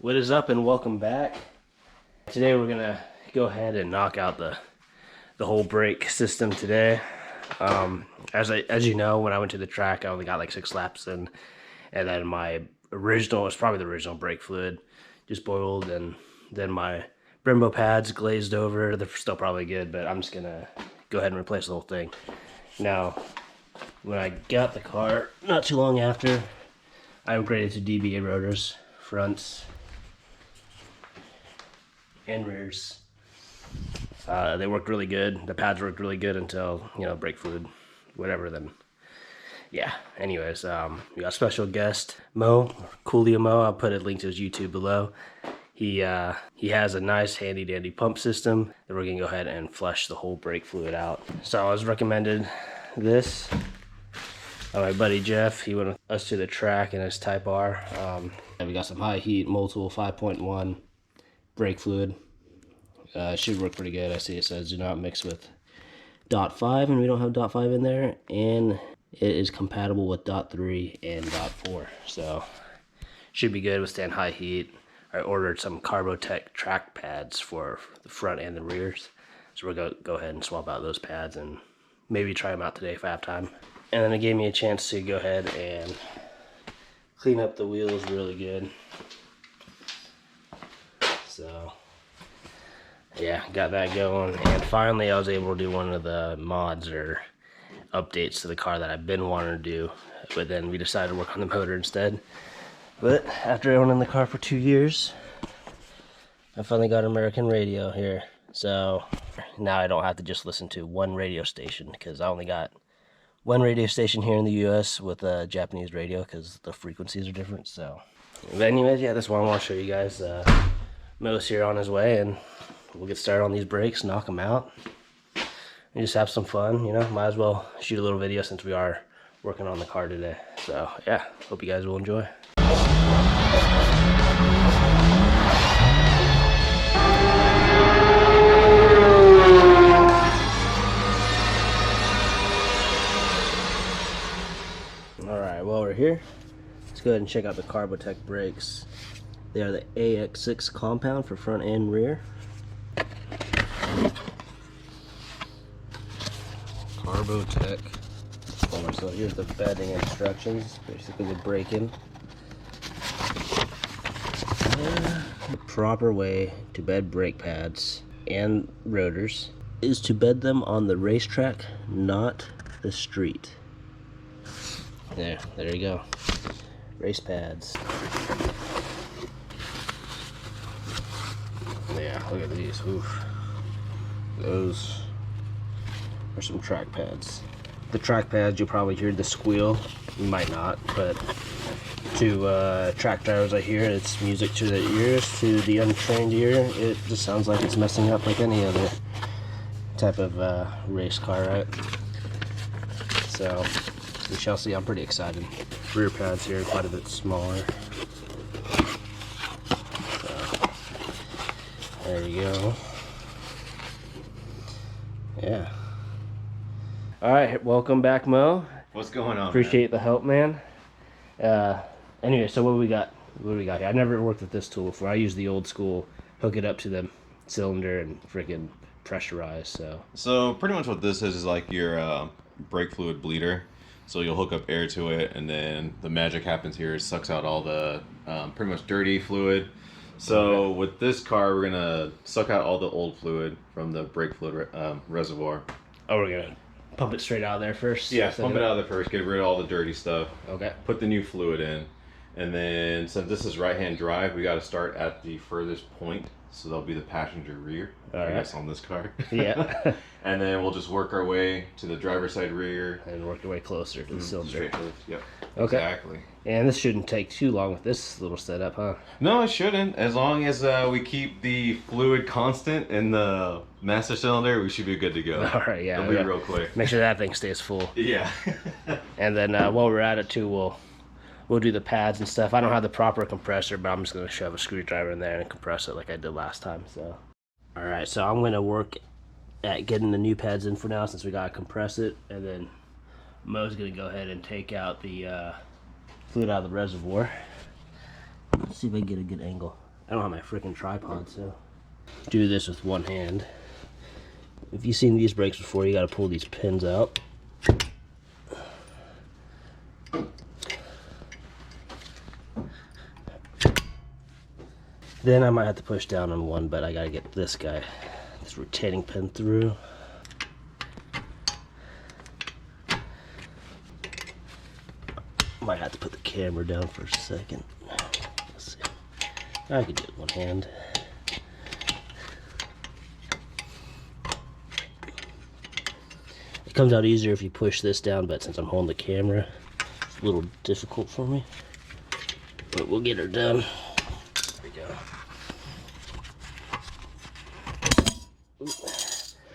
What is up and welcome back. Today we're gonna go ahead and knock out the whole brake system today. As you know, when I went to the track, I only got like 6 laps in, and then my original, it's probably the original brake fluid, just boiled, and then my Brembo pads glazed over. They're still probably good, but I'm just gonna go ahead and replace the whole thing. Now, when I got the car, not too long after, I upgraded to DBA rotors, fronts, and rears. They worked really good. The pads worked really good until, you know, brake fluid, whatever. Then, yeah. Anyways, we got a special guest, Mo, Cooliomo. I'll put a link to his YouTube below. He has a nice handy dandy pump system that we're gonna go ahead and flush the whole brake fluid out. So I was recommended this by my buddy Jeff. He went with us to the track in his Type R. And we got some high heat multiple 5.1 brake fluid. Should work pretty good. I see it says do not mix with .5, and we don't have .5 in there, and it is compatible with .3 and .4, so should be good, withstand high heat. I ordered some Carbotec track pads for the front and the rears, so we're gonna go ahead and swap out those pads and maybe try them out today if I have time. And then it gave me a chance to go ahead and clean up the wheels really good. So yeah, got that going, and finally I was able to do one of the mods or updates to the car that I've been wanting to do, but then we decided to work on the motor instead. But after owning the car for 2 years, I finally got American radio here, so now I don't have to just listen to one radio station, because I only got one radio station here in the US with a Japanese radio because the frequencies are different. So but anyways, yeah, that's what I want to show you guys. Mo's here on his way, and we'll get started on these brakes, knock them out, and just have some fun, you know. Might as well shoot a little video since we are working on the car today. So yeah, hope you guys will enjoy. Alright, while we're here, let's go ahead and check out the Carbotec brakes. They are the AX6 compound for front and rear. Carbotec. So here's the bedding instructions, basically the braking. The proper way to bed brake pads and rotors is to bed them on the racetrack, not the street. There you go. Race pads. Yeah, look at these. Oof. Those are some track pads. The track pads, you'll probably hear the squeal. You might not, but to track drivers, I hear it's music to their ears. To the untrained ear, it just sounds like it's messing up like any other type of race car, right? So we shall see. I'm pretty excited. Rear pads here are quite a bit smaller. So, there you go. Yeah. Alright, welcome back, Mo. What's going on? Appreciate the help, man. Anyway, so what do we got? What do we got here? I never worked with this tool before. I use the old school, hook it up to the cylinder and freaking pressurize. So pretty much what this is like your brake fluid bleeder. So you'll hook up air to it, and then the magic happens here. It sucks out all the pretty much dirty fluid. So with this car, we're gonna suck out all the old fluid from the brake fluid reservoir. Oh, we're gonna pump it straight out of there first? Yeah, pump it out of there first, get rid of all the dirty stuff. Okay. Put the new fluid in. And then, since this is right-hand drive, we got to start at the furthest point. So that'll be the passenger rear, I guess, on this car. Yeah. And then we'll just work our way to the driver's side rear. And work our way closer to the cylinder. Yep. Okay. Exactly. And this shouldn't take too long with this little setup, huh? No, it shouldn't. As long as we keep the fluid constant in the master cylinder, we should be good to go. All right, yeah. It'll be real quick. Make sure that thing stays full. Yeah. And then while we're at it too, we'll do the pads and stuff. I don't have the proper compressor, but I'm just gonna shove a screwdriver in there and compress it like I did last time. So, all right. So I'm gonna work at getting the new pads in for now, since we gotta compress it, and then Mo's gonna go ahead and take out the fluid out of the reservoir. Let's see if I can get a good angle. I don't have my freaking tripod, so do this with one hand. If you've seen these brakes before, you got to pull these pins out. Then I might have to push down on one, but I got to get this guy, this retaining pin through. Might have to put the camera down for a second. Let's see. I could do it with one hand. It comes out easier if you push this down, but since I'm holding the camera, it's a little difficult for me. But we'll get her done. There we go.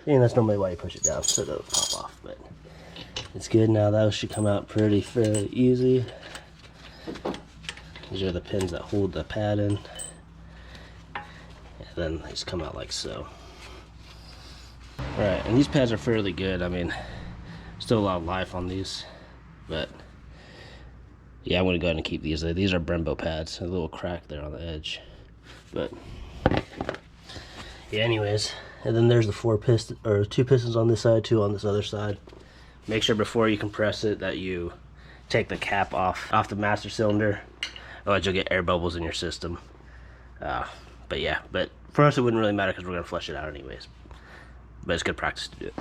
And that's normally why you push it down, so it doesn't pop off, but it's good now. Those should come out fairly easy. These are the pins that hold the pad in. And then they just come out like so. Alright, and these pads are fairly good. I mean, still a lot of life on these. But, yeah, I'm going to go ahead and keep these. These are Brembo pads. A little crack there on the edge. But, yeah, anyways. And then there's the two pistons on this side, two on this other side. Make sure before you compress it that you take the cap off the master cylinder, otherwise you'll get air bubbles in your system. But yeah, but for us it wouldn't really matter because we're gonna flush it out anyways. But it's good practice to do it.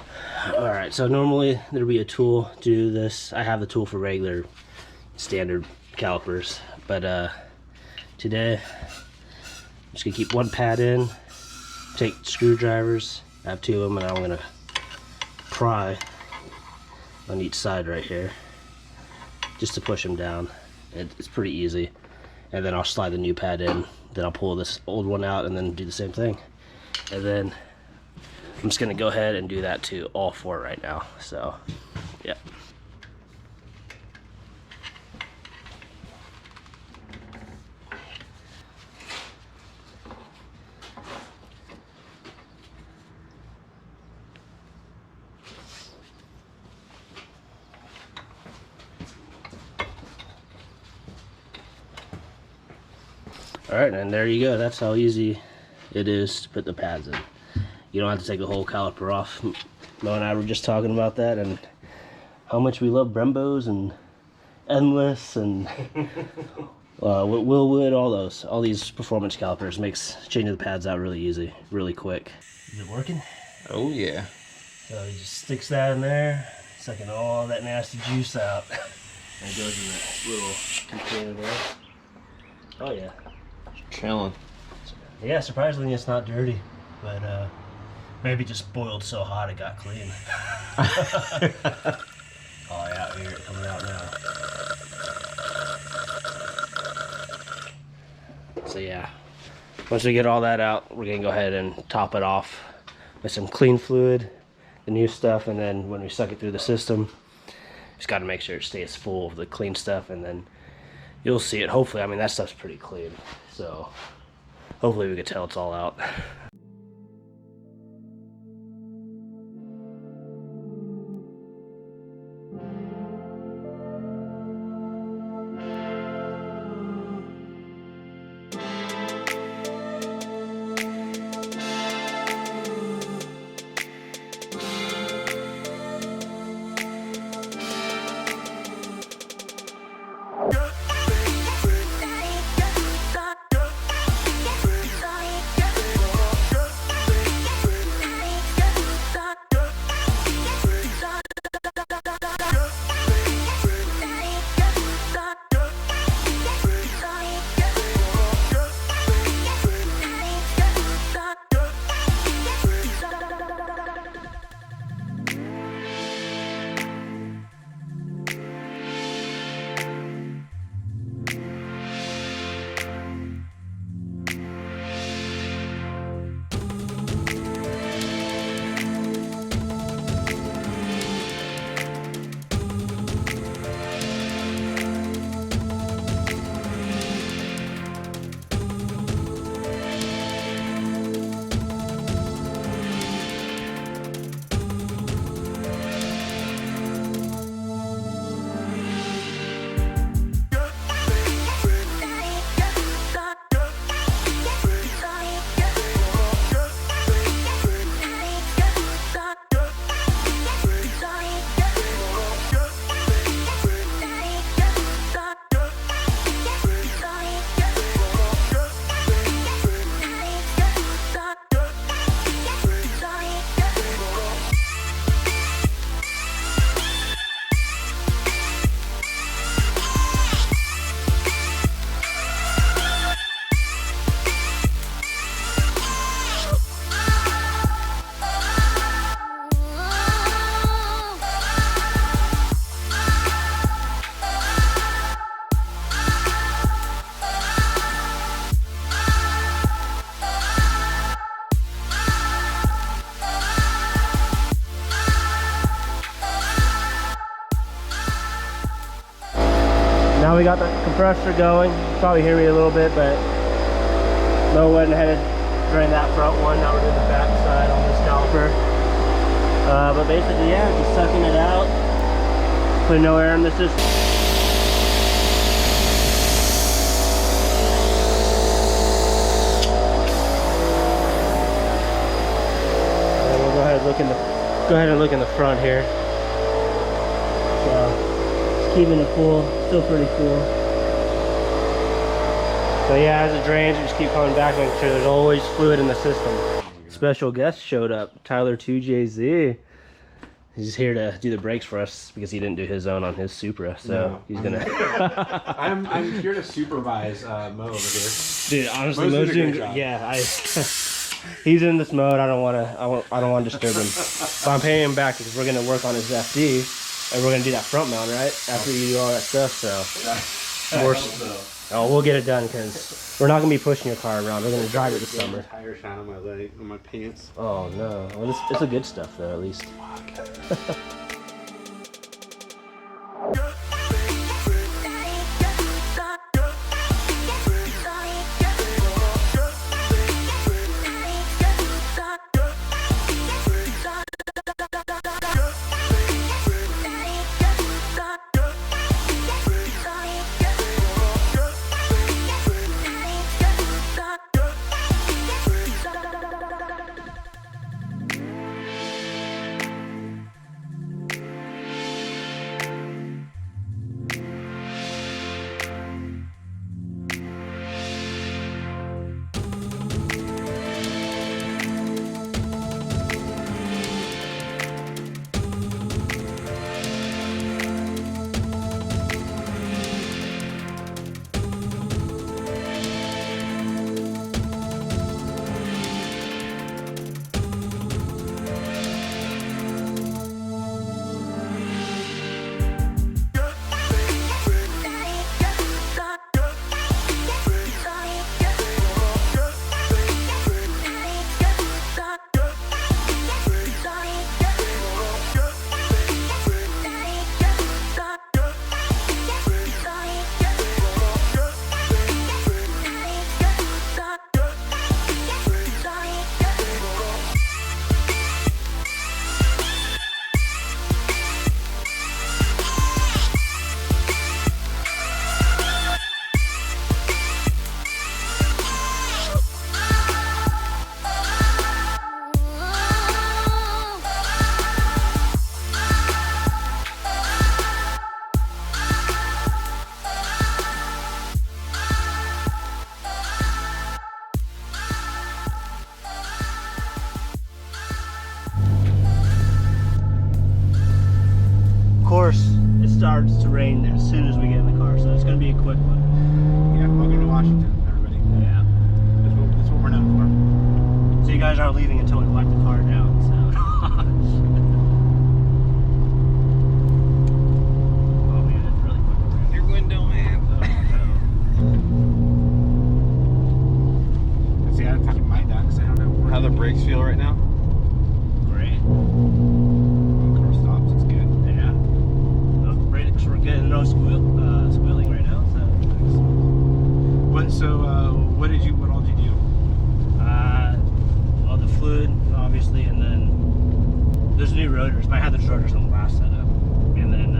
All right, so normally there'd be a tool to do this. I have the tool for regular standard calipers, but today I'm just gonna keep one pad in, take screwdrivers. I have two of them, and I'm gonna pry on each side right here just to push them down. It's pretty easy. And then I'll slide the new pad in, then I'll pull this old one out and then do the same thing. And then I'm just gonna go ahead and do that to all four right now. So yeah. Alright, and there you go. That's how easy it is to put the pads in. You don't have to take the whole caliper off. Mo and I were just talking about that and how much we love Brembos and Endless and Willwood, all these performance calipers makes changing the pads out really easy, really quick. Is it working? Oh yeah. So he just sticks that in there, sucking all that nasty juice out. And it goes in that little container there. Oh yeah. Chilling. Yeah, surprisingly it's not dirty, but maybe just boiled so hot it got clean. Oh yeah, here it coming out now. So yeah, once we get all that out, we're gonna go ahead and top it off with some clean fluid, the new stuff, and then when we suck it through the system, just got to make sure it stays full of the clean stuff, and then you'll see it. Hopefully, I mean that stuff's pretty clean, so hopefully we can tell it's all out. we got the compressor going. You can probably hear me a little bit, but Mo went ahead and drained that front one. Now we're doing the back side on this caliper. But basically, yeah, just sucking it out. Putting no air in the system. And we'll go ahead and look in the front here. So just keeping it cool, still pretty cool. So yeah, as it drains, we just keep coming back, making sure there's always fluid in the system. Special guest showed up, Tyler 2JZ. He's here to do the brakes for us because he didn't do his own on his Supra, so no, he's gonna. I'm here to supervise Mo over here. Dude, honestly, Mo's doing. Yeah, he's in this mode. I don't want to disturb him. But I'm paying him back because we're gonna work on his FD, and we're gonna do that front mount right after you do all that stuff. So, oh, we'll get it done because we're not gonna be pushing your car around. We're gonna drive it this summer. Tire shine on my leg, on my pants. Oh no, well, it's the good stuff though, at least. It starts to rain as soon as we get in the car, so it's going to be a quick one. Yeah, welcome to Washington, everybody. Yeah. That's what we're known for. So you guys aren't leaving until we wipe the car down, so. Oh man, it's really fucking rain. Your window, man. Oh no. See, I took my down because I don't know. How the brakes feel right now? Great. Car stops, it's good. Yeah. Brakes were good, no squealing right now. What all did you do? Well, the fluid, obviously, and then there's new rotors. I had those rotors on the last setup, and then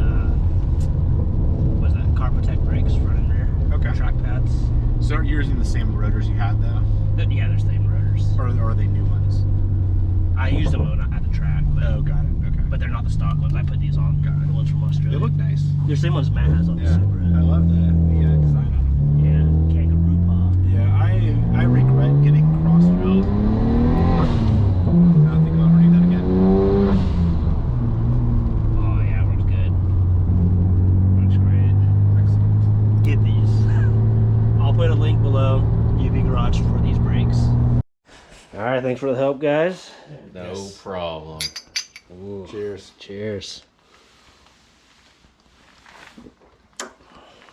what was that Carbotec Brakes front and rear? Okay. Track pads. So you're using the same rotors you had though? Yeah, they're the same rotors. Or are they new ones? I used them at the track. But, oh, got it. Okay. But they're not the stock ones. I put these on. Got it. The ones from Australia. They look nice. They're the same ones Matt has on the Supra. I love the design on them. Yeah, kangaroo paw. Yeah, I regret getting cross-filled. I don't think I'll ever do that again. Oh yeah, works good. Looks great. Excellent. Get these. I'll put a link below UV Garage for these brakes. All right, thanks for the help, guys. No problem. Ooh. Cheers. Cheers.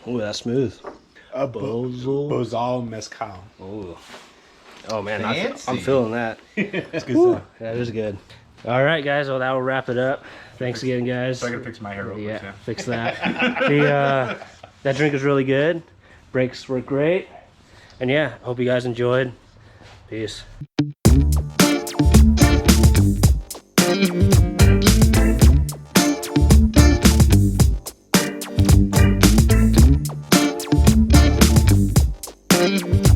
Ooh, that's smooth. Bozal Mezcal. Ooh. Oh man, Fancy. I'm feeling that. It's good stuff. That is good. All right, guys. Well, that will wrap it up. Thanks again, guys. So I gotta fix my hair real quick. Yeah, fix that. That drink is really good. Brakes work great. And yeah, hope you guys enjoyed. Peace. Mm-hmm.